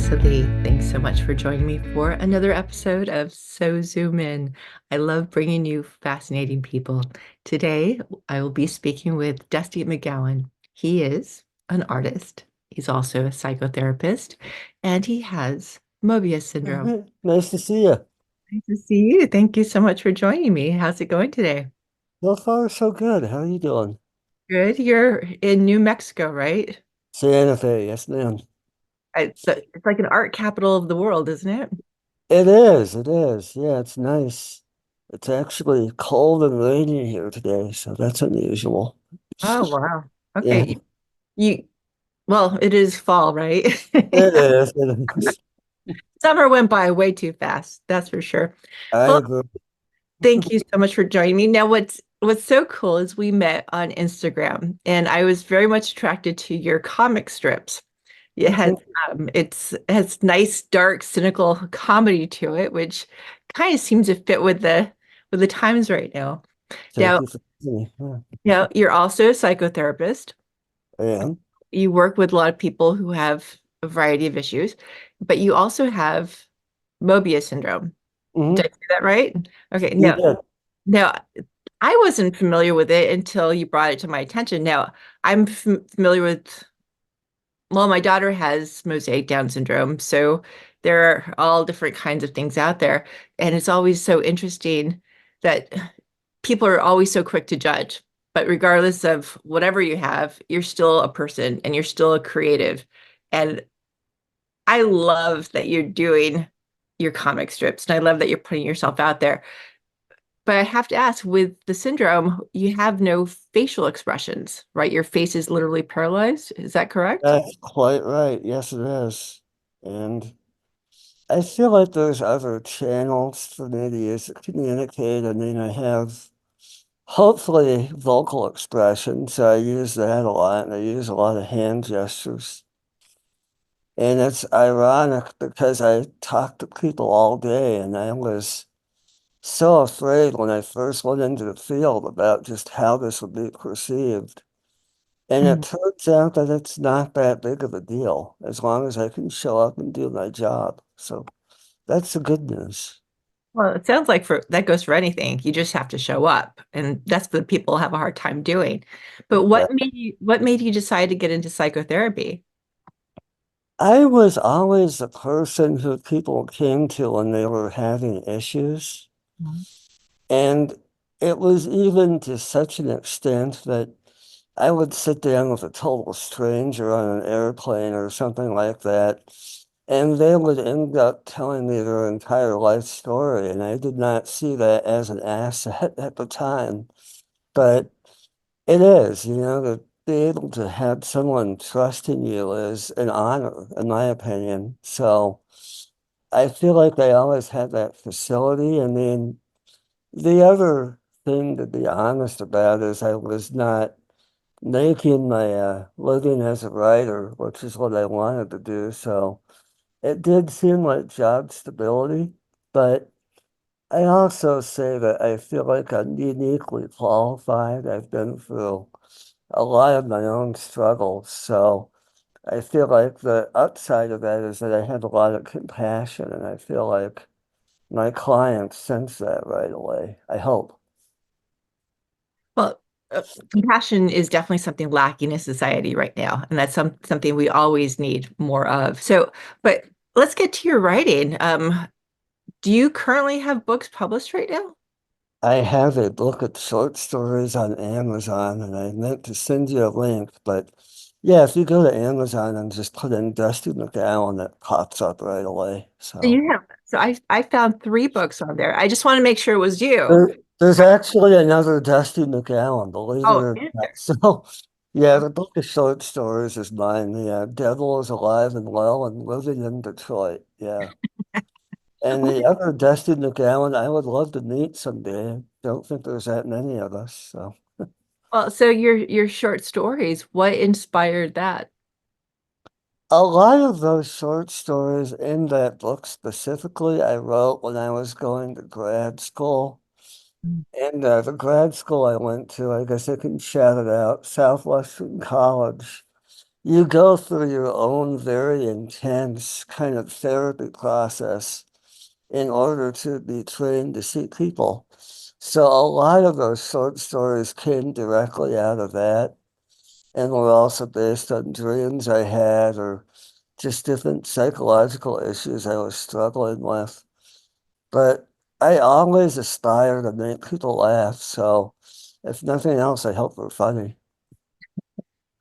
Louisa Lee. Thanks so much for joining me for another episode of So Zoom In. I love bringing you fascinating people. Today, I will be speaking with Dusty McGowan. He is an artist. He's also a psychotherapist, and he has Mobius syndrome. Nice to see you. Nice to see you. Thank you so much for joining me. How's it going today? So far, so good. How are you doing? Good. You're in New Mexico, right? Santa Fe, yes, ma'am. It's like an art capital of the world, isn't it? It is, it is. Yeah, it's nice. It's actually cold and rainy here today, so that's unusual. Oh, wow. Yeah, Okay. You Well, it is fall, right? it is, it is. Summer went by way too fast, that's for sure. I Well, agree. thank you so much for joining me. Now, what's so cool is we met on Instagram, and I was very much attracted to your comic strips. It has Okay. it has nice, dark, cynical comedy to it, which kind of seems to fit with the times right now. Thank Now, you for me. Yeah, you're also a psychotherapist. I am. You work with a lot of people who have a variety of issues, but you also have Mobius syndrome. Hmm. Did I say that right? Okay, You no. did. Now, I wasn't familiar with it until you brought it to my attention. Now, I'm familiar with, well, my daughter has mosaic Down syndrome, so there are all different kinds of things out there. And it's always so interesting that people are always so quick to judge. But regardless of whatever you have, you're still a person and you're still a creative. And I love that you're doing your comic strips and I love that you're putting yourself out there. But I have to ask, with the syndrome, you have no facial expressions, right? Your face is literally paralyzed. Is that correct? That's quite right. Yes, it is. And I feel like there's other channels for me to use to communicate. I mean, I have hopefully vocal expression. So I use that a lot, and I use a lot of hand gestures. And it's ironic because I talk to people all day, and I was so afraid when I first went into the field about just how this would be perceived. And it Mhm. turns out that it's not that big of a deal as long as I can show up and do my job. So that's the good news. Well, it sounds like for that goes for anything. You just have to show up, and that's what people have a hard time doing. But what made you decide to get into psychotherapy? I was always the person who people came to when they were having issues. Mhm. And it was even to such an extent that I would sit down with a total stranger on an airplane or something like that, and they would end up telling me their entire life story. And I did not see that as an asset at the time. But it is, to be able to have someone trusting you is an honor, in my opinion. So I feel like they always had that facility. I mean, the other thing to be honest about is I was not making my living as a writer, which is what I wanted to do. So it did seem like job stability, but I also say that I feel like I'm uniquely qualified. I've been through a lot of my own struggles. So I feel like the upside of that is that I have a lot of compassion, and I feel like my clients sense that right away. I hope. Well, compassion is definitely something lacking in society right now, and that's something we always need more of. So, but let's get to your writing. Do you currently have books published right now? I have a book of short stories on Amazon, and I meant to send you a link, but yeah, if you go to Amazon and just put in Dusty McGowan, it pops up right away. So You have. So I found three books on there. I just want to make sure it was you. there's actually another Dusty McGowan, believe it Oh, or is not. there? So yeah, the book of short stories is mine. The Devil is Alive and Well and Living in Detroit. Yeah. And the other Dusty McGowan, I would love to meet someday. Don't think there's that many of us. So. Well, so your short stories, what inspired that? A lot of those short stories in that book specifically, I wrote when I was going to grad school. And the grad school I went to, I guess I can shout it out, Southwestern College. you go through your own very intense kind of therapy process in order to be trained to see people. So a lot of those short stories came directly out of that and were also based on dreams I had or just different psychological issues I was struggling with. But I always aspire to make people laugh. So if nothing else, I hope they're funny.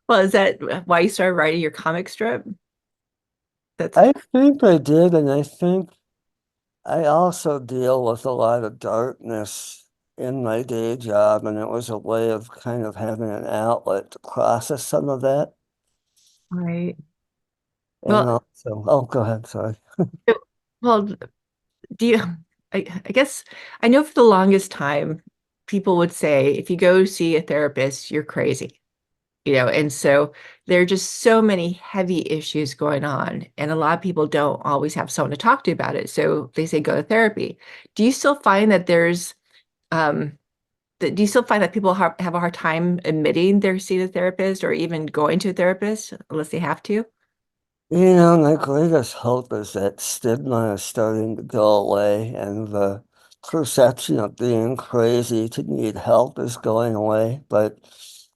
Well, is that why you started writing your comic strip? That's I think I did, and I think I also deal with a lot of darkness in my day job, and it was a way of kind of having an outlet to process some of that. right. And Well, also, oh, go ahead, sorry. it- well, do you, I guess I know for the longest time, people would say if you go see a therapist, you're crazy, and so there are just so many heavy issues going on, and a lot of people don't always have someone to talk to about it. So they say go to therapy. Do you still find that um, do you still find that people have a hard time admitting they're seeing a therapist or even going to a therapist unless they have to? My greatest hope is that stigma is starting to go away and the perception of being crazy to need help is going away. But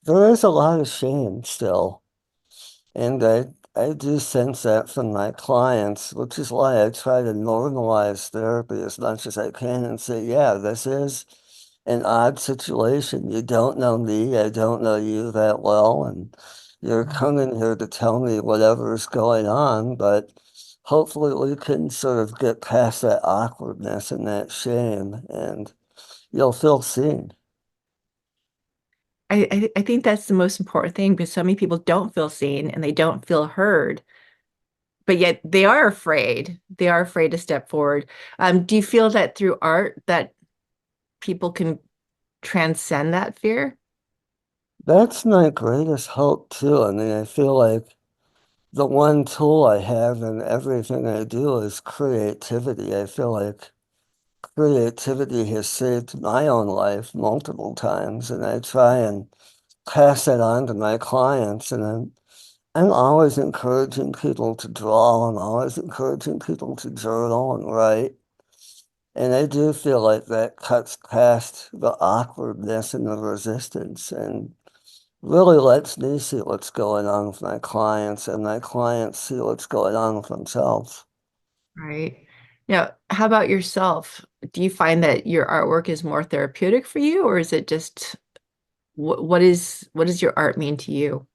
there is a lot of shame still. And I do sense that from my clients, which is why I try to normalize therapy as much as I can and say, yeah, this is an odd situation. You don't know me, I don't know you that well, and you're coming here to tell me whatever's going on, but hopefully we can sort of get past that awkwardness and that shame, and you'll feel seen. I think that's the most important thing because so many people don't feel seen and they don't feel heard, but yet they are afraid. They are afraid to step forward. Do you feel that through art that people can transcend that fear? That's my greatest hope too. I mean, I feel like the one tool I have in everything I do is creativity. I feel like creativity has saved my own life multiple times, and I try and pass that on to my clients. And I'm always encouraging people to draw. I'm always encouraging people to journal and write. And I do feel like that cuts past the awkwardness and the resistance and really lets me see what's going on with my clients and my clients see what's going on with themselves. Right. Now, how about yourself? Do you find that your artwork is more therapeutic for you, or is it just what does your art mean to you?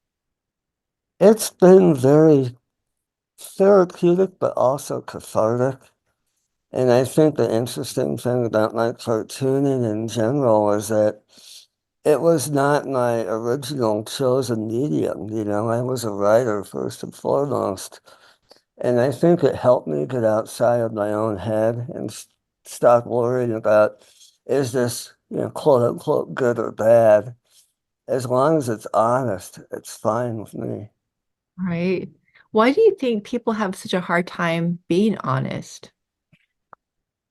It's been very therapeutic, but also cathartic. And I think the interesting thing about my cartooning in general is that it was not my original chosen medium. I was a writer first and foremost. And I think it helped me get outside of my own head and stop worrying about, is this, quote unquote, good or bad? As long as it's honest, it's fine with me. Right. Why do you think people have such a hard time being honest?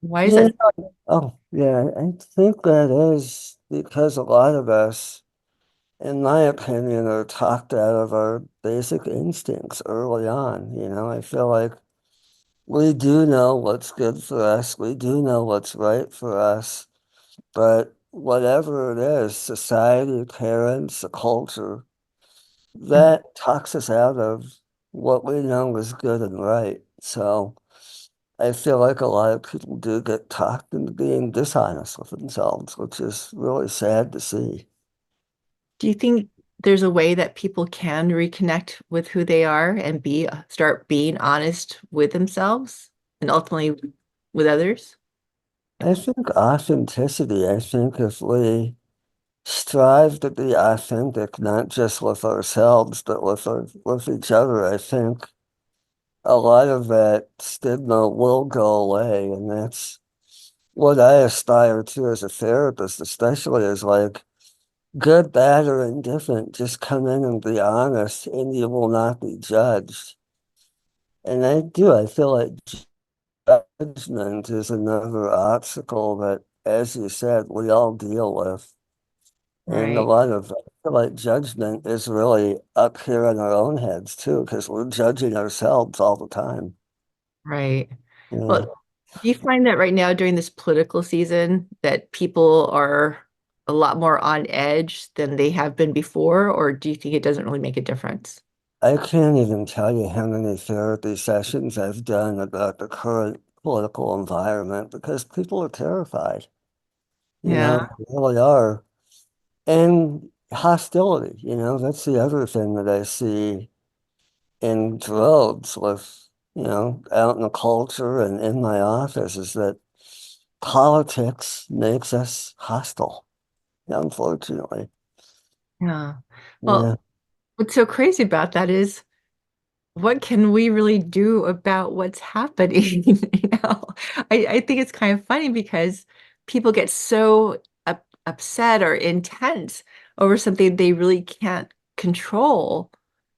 Why is Yeah. that? Oh, yeah. I think that is because a lot of us, in my opinion, are talked out of our basic instincts early on. I feel like we do know what's good for us. We do know what's right for us. But whatever it is, society, parents, the culture, that talks us out of what we know is good and right. So I feel like a lot of people do get talked into being dishonest with themselves, which is really sad to see. Do you think there's a way that people can reconnect with who they are and start being honest with themselves and ultimately with others? I think authenticity, I think if we strive to be authentic, not just with ourselves, but with each other, I think a lot of that stigma will go away. And that's what I aspire to as a therapist, especially is like good, bad, or indifferent, just come in and be honest and you will not be judged. And I feel like judgment is another obstacle that, as you said, we all deal with. And a Right. lot of feel like judgment is really up here in our own heads too, because we're judging ourselves all the time. Right. Yeah. Well, do you find that right now during this political season that people are a lot more on edge than they have been before, or do you think it doesn't really make a difference? I can't even tell you how many therapy sessions I've done about the current political environment because people are terrified. Yeah. They really are. And hostility, that's the other thing that I see in droves with, out in the culture and in my office is that politics makes us hostile, unfortunately. Yeah. Yeah. Well, what's so crazy about that is what can we really do about what's happening? I think it's kind of funny because people get so upset or intense over something they really can't control.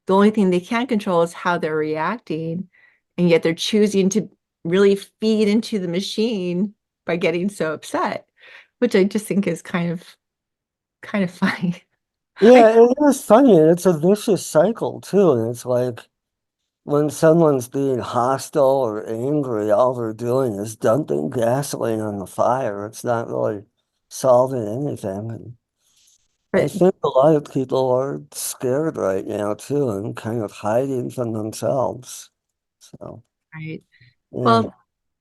The only thing they can control is how they're reacting, and yet they're choosing to really feed into the machine by getting so upset, which I just think is kind of funny. I Yeah, it is funny, and it's a vicious cycle too. And it's like when someone's being hostile or angry, all they're doing is dumping gasoline on the fire. It's not really solving anything. And I but think a lot of people are scared right now too and kind of hiding from themselves. So, right. yeah. Well,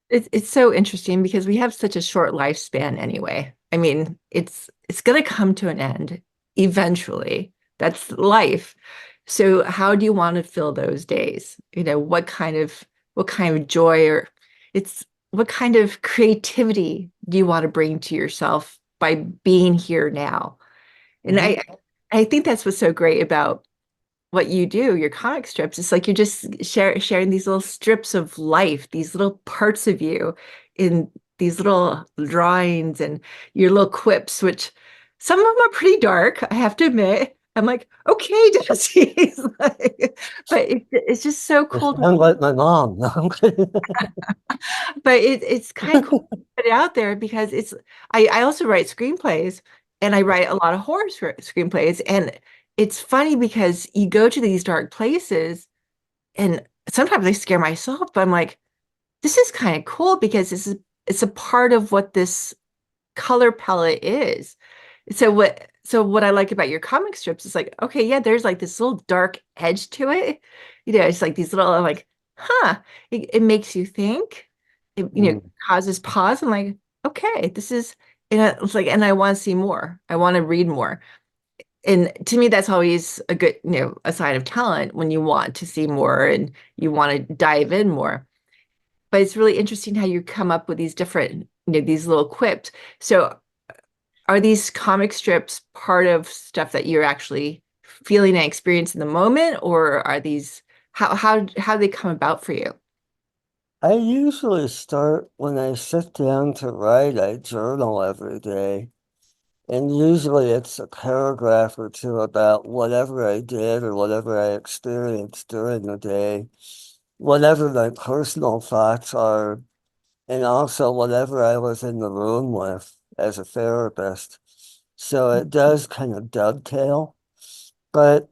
it's so interesting because we have such a short lifespan anyway. I mean, it's going to come to an end eventually. That's life. So how do you want to fill those days? What kind of joy or it's what kind of creativity do you want to bring to yourself by being here now? And Mhm. I think that's what's so great about what you do, your comic strips. It's like you're just sharing these little strips of life, these little parts of you in these little drawings and your little quips, which some of them are pretty dark, I have to admit. I'm like, okay, Dusty. But it's just so You cool sound like my mom. but it's kind of cool to put it out there because I also write screenplays and I write a lot of horror screenplays and it's funny because you go to these dark places and sometimes I scare myself, but I'm like, this is kind of cool because it's a part of what this color palette is. So what I like about your comic strips is like, okay, yeah, there's like this little dark edge to it. It's like these little like, huh, it makes you think. It Mm. causes pause. I'm like, okay, this is and it's like, and I want to see more. I want to read more. And to me, that's always a good, a sign of talent when you want to see more and you want to dive in more. But it's really interesting how you come up with these different, these little quips. So are these comic strips part of stuff that you're actually feeling and experiencing in the moment, or are these how they come about for you? I usually start when I sit down to write, I journal every day. And usually it's a paragraph or two about whatever I did or whatever I experienced during the day, whatever my personal thoughts are, and also whatever I was in the room with as a therapist. So it does kind of dovetail. But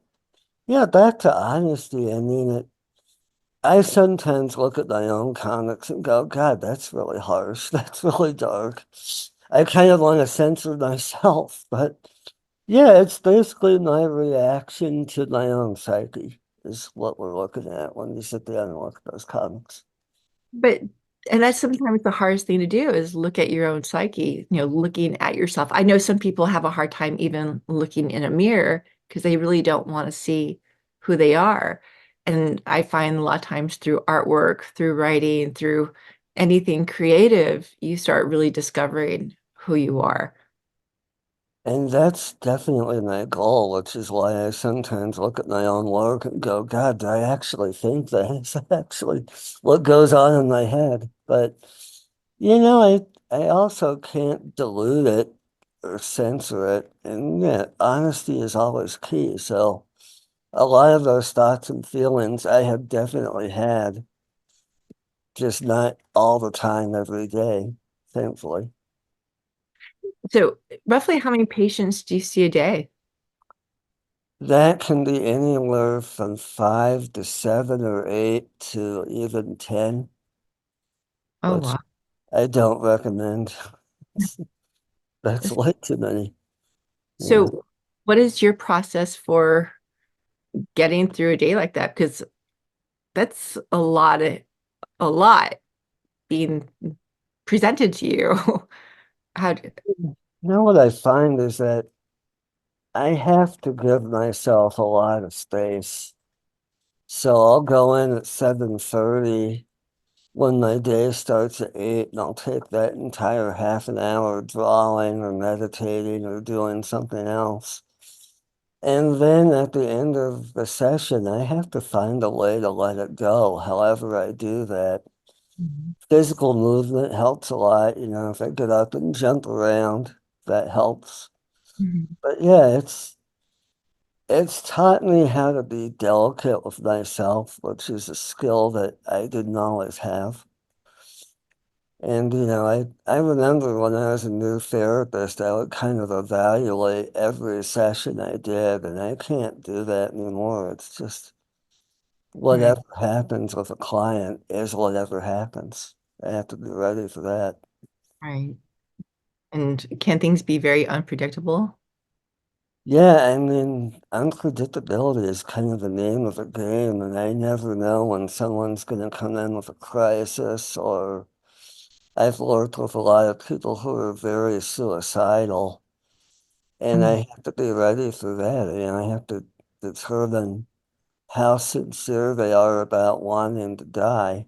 yeah, back to honesty. I mean, I sometimes look at my own comics and go, God, that's really harsh. That's really dark. I kind of want to censor myself, but yeah, it's basically my reaction to my own psyche is what we're looking at when you sit down and look at those comics. But and that's sometimes the hardest thing to do is look at your own psyche, looking at yourself. I know some people have a hard time even looking in a mirror because they really don't want to see who they are. And I find a lot of times through artwork, through writing, through anything creative, you start really discovering who you are. And that's definitely my goal, which is why I sometimes look at my own work and go, God, do I actually think that? Is that actually what goes on in my head? But, I also can't dilute it or censor it. And yeah, honesty is always key. So a lot of those thoughts and feelings I have definitely had, just not all the time every day, thankfully. So, roughly how many patients do you see a day? That can be anywhere from 5 to 7 or 8 to even 10, Oh, which wow. I don't recommend. That's way too many. Yeah. So, what is your process for getting through a day like that? Because that's a lot being presented to you. How, Now what I find is that I have to give myself a lot of space. So I'll go in at 7:30 when my day starts at 8, and I'll take that entire half an hour drawing or meditating or doing something else. And then at the end of the session, I have to find a way to let it go, however I do that. Mhm. Physical movement helps a lot. If I get up and jump around, that helps. Mhm. But yeah, it's taught me how to be delicate with myself, which is a skill that I didn't always have. And I remember when I was a new therapist, I would kind of evaluate every session I did, and I can't do that anymore. It's just Right, whatever happens with a client is whatever happens. I have to be ready for that. right. And can things be very unpredictable? Yeah, I mean, unpredictability is kind of the name of the game, and I never know when someone's going to come in with a crisis, or I've worked with a lot of people who are very suicidal, and Mm. I have to be ready for that. I have to determine how sincere they are about wanting to die.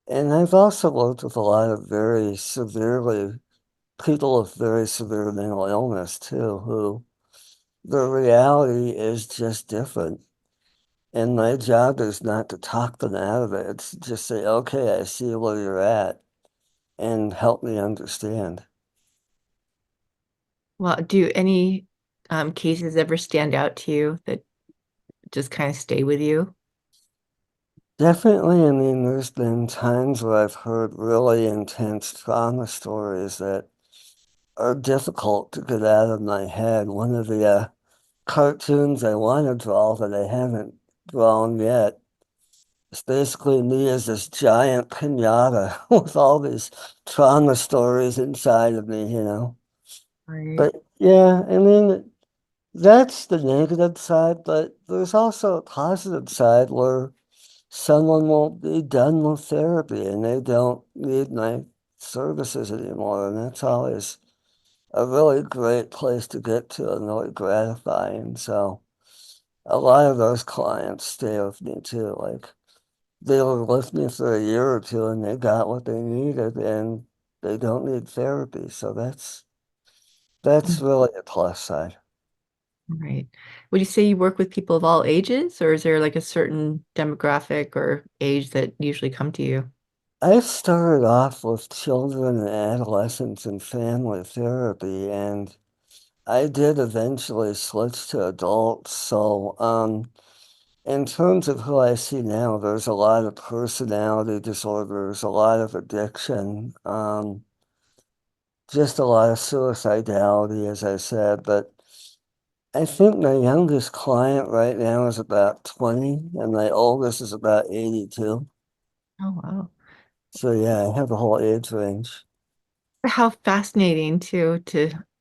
And I've also worked with a lot of very severely, people with very severe mental illness too, who the reality is just different. And my job is not to talk them out of it. It's just say, okay, I see where you're at and help me understand. Well, do any cases ever stand out to you that just kind of stay with you? Definitely, I mean, there's been times where I've heard really intense trauma stories that are difficult to get out of my head. One of the cartoons I want to draw that I haven't drawn yet, it's basically me as this giant pinata with all these trauma stories inside of me. Right. But yeah, I mean, that's the negative side, but there's also a positive side where someone will be done with therapy and they don't need my services anymore. And that's always a really great place to get to and really gratifying. So a lot of those clients stay with me too. Like they were with me for a year or two and they got what they needed and they don't need therapy. So that's Mm. really a plus side. Right. Would you say you work with people of all ages, or is there like a certain demographic or age that usually come to you? I started off with children and adolescents and family therapy, and I did eventually switch to adults. So, in terms of who I see now, there's a lot of personality disorders, a lot of addiction, just a lot of suicidality, as I said. But I think my youngest client right now is about 20, and my oldest is about 82. Oh, wow. So yeah, I have the whole age range. How fascinating to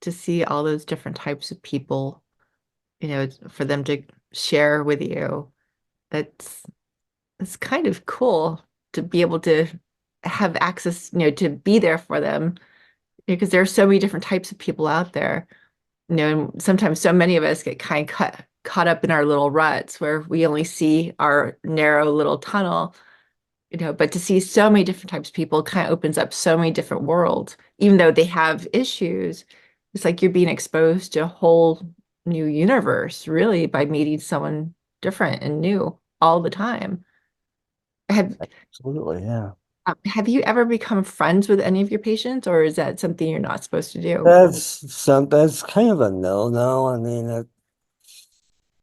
see all those different types of people, for them to share with you. That's it's kind of cool to be able to have access, to be there for them because there are so many different types of people out there. And sometimes so many of us get kind of caught up in our little ruts where we only see our narrow little tunnel, but to see so many different types of people kind of opens up so many different worlds. Even though they have issues, it's like you're being exposed to a whole new universe, really, by meeting someone different and new all the time. Have Absolutely, yeah. have you ever become friends with any of your patients, or is that something you're not supposed to do? That's kind of a no-no. I mean,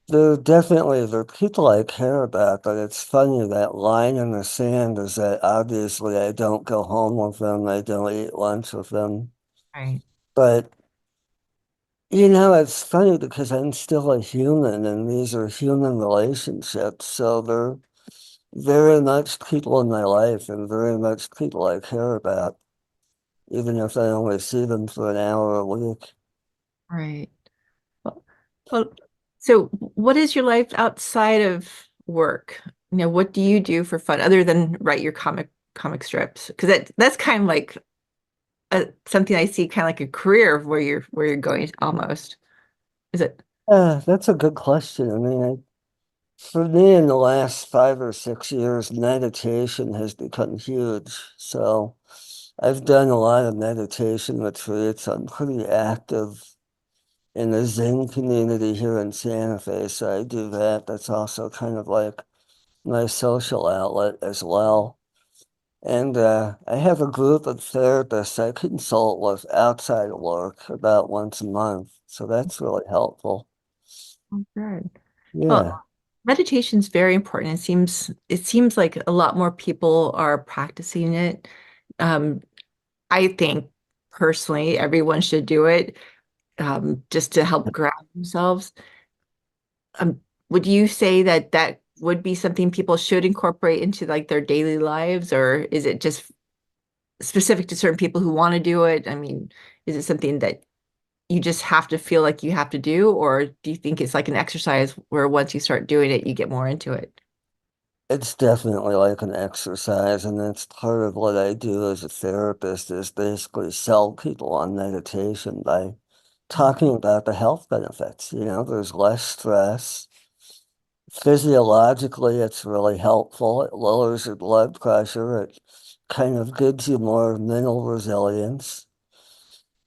they're people I care about, but it's funny that line in the sand is that obviously I don't go home with them, I don't eat lunch with them. Right. But It's funny because I'm still a human and these are human relationships. So they're very much people in my life and very much people I care about, even if I only see them for an hour a week. Right. Well, well, so what is your life outside of work? What do you do for fun other than write your comic strips? Because that's kind of like something I see kind of like a career of where you're going almost. Is it? That's a good question. For me, in the last 5 or 6 years, meditation has become huge. So I've done a lot of meditation retreats. I'm pretty active in the Zen community here in Santa Fe, so I do that. That's also kind of like my social outlet as well. And I have a group of therapists I consult with outside of work about once a month, so that's really helpful. Oh, good. Well, Yeah, meditation's very important. It seems like a lot more people are practicing it. Um, I think personally, everyone should do it just to help ground themselves. Um, would you say that that would be something people should incorporate into like their daily lives, or is it just specific to certain people who want to do it? I mean, is it something that you just have to feel like you have to do, or do you think it's like an exercise where once you start doing it, you get more into it? it's definitely like an exercise, and that's part of what I do as a therapist is basically sell people on meditation by talking about the health benefits. There's less stress. Physiologically, it's really helpful. It lowers your blood pressure. It kind of gives you more mental resilience.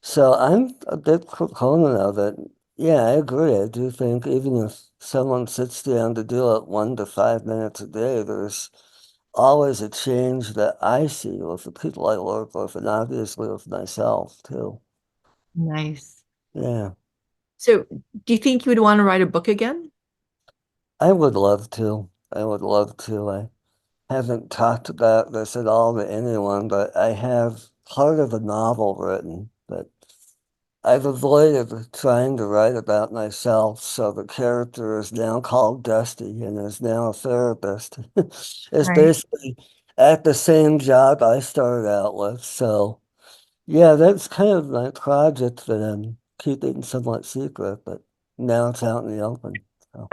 So I'm a big proponent of it. Yeah, I agree. I do think even if someone sits down to do it 1 to 5 minutes a day, there's always a change that I see with the people I work with and obviously with myself too. Nice. Yeah, So, do you think you would want to write a book again? I would love to. I would love to. I haven't talked about this at all to anyone, but I have part of a novel written, but I've avoided trying to write about myself, so the character is now called Dusty and is now a therapist. It's Right. basically at the same job I started out with. So, yeah, that's kind of my project that I'm keeping somewhat secret, but now it's out in the open. So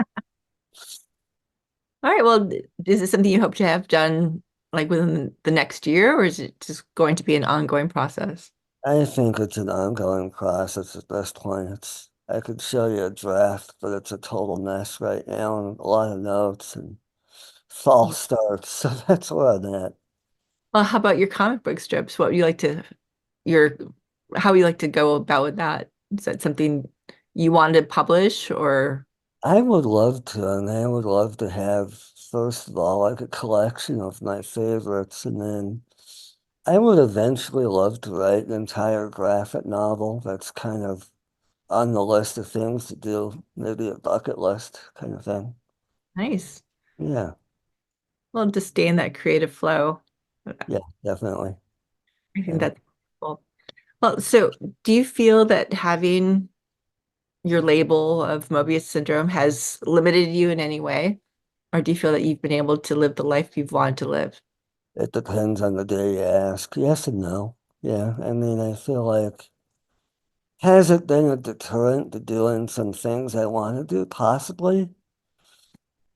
All right. Well, is it something you hope to have done like within the next year, or is it just going to be an ongoing process? I think it's an ongoing process at this point. I could show you a draft, but it's a total mess right now and a lot of notes and false starts. So that's where I'm at. Well, how about your comic book strips? What would you like to your how you like to go about with that? Is that something you want to publish or I would love to, and I would love to have, first of all, like a collection of my favorites, and then I would eventually love to write an entire graphic novel that's kind of on the list of things to do, maybe a bucket list kind of thing. nice? Yeah, Well, to stay in that creative flow. yeah, definitely. I think Yeah. that's cool. Well, so do you feel that having your label of Mobius syndrome has limited you in any way? Or do you feel that you've been able to live the life you've wanted to live? It depends on the day you ask. Yes and no. Yeah, I feel like, has it been a deterrent to doing some things I want to do? Possibly.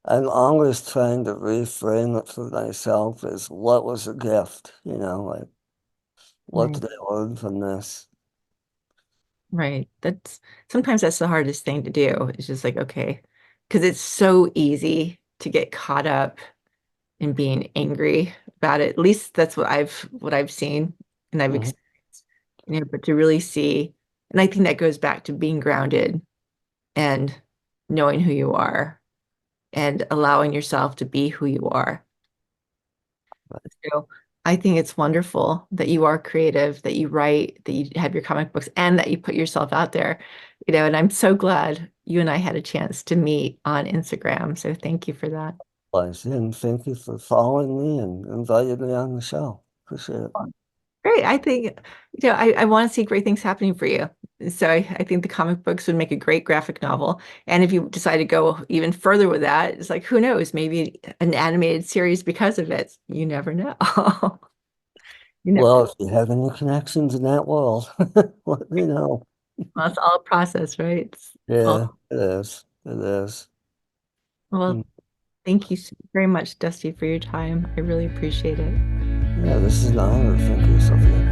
I'm always trying to reframe it for myself as what was a gift, like what Right. did I learn from this? Right. That's the hardest thing to do. It's just like, okay, because it's so easy to get caught up in being angry about it. At least that's what I've seen and I've Mhm. experienced. But to really see, and I think that goes back to being grounded and knowing who you are and allowing yourself to be who you are. So I think it's wonderful that you are creative, that you write, that you have your comic books, and that you put yourself out there. And I'm so glad you and I had a chance to meet on Instagram. So thank you for that. And thank you for following me and inviting me on the show. Appreciate it. Great. I think, I want to see great things happening for you. So I think the comic books would make a great graphic novel. And if you decide to go even further with that, it's like, who knows, maybe an animated series because of it. You never know. You never, Well, if you have any connections in that world, let me know. well, it's all a process, right? Yeah, Well, it is. It is. well, Mm. thank you so very much, Dusty, for your time. I really appreciate it. Yeah, this is an honor. Thank you, Sophia.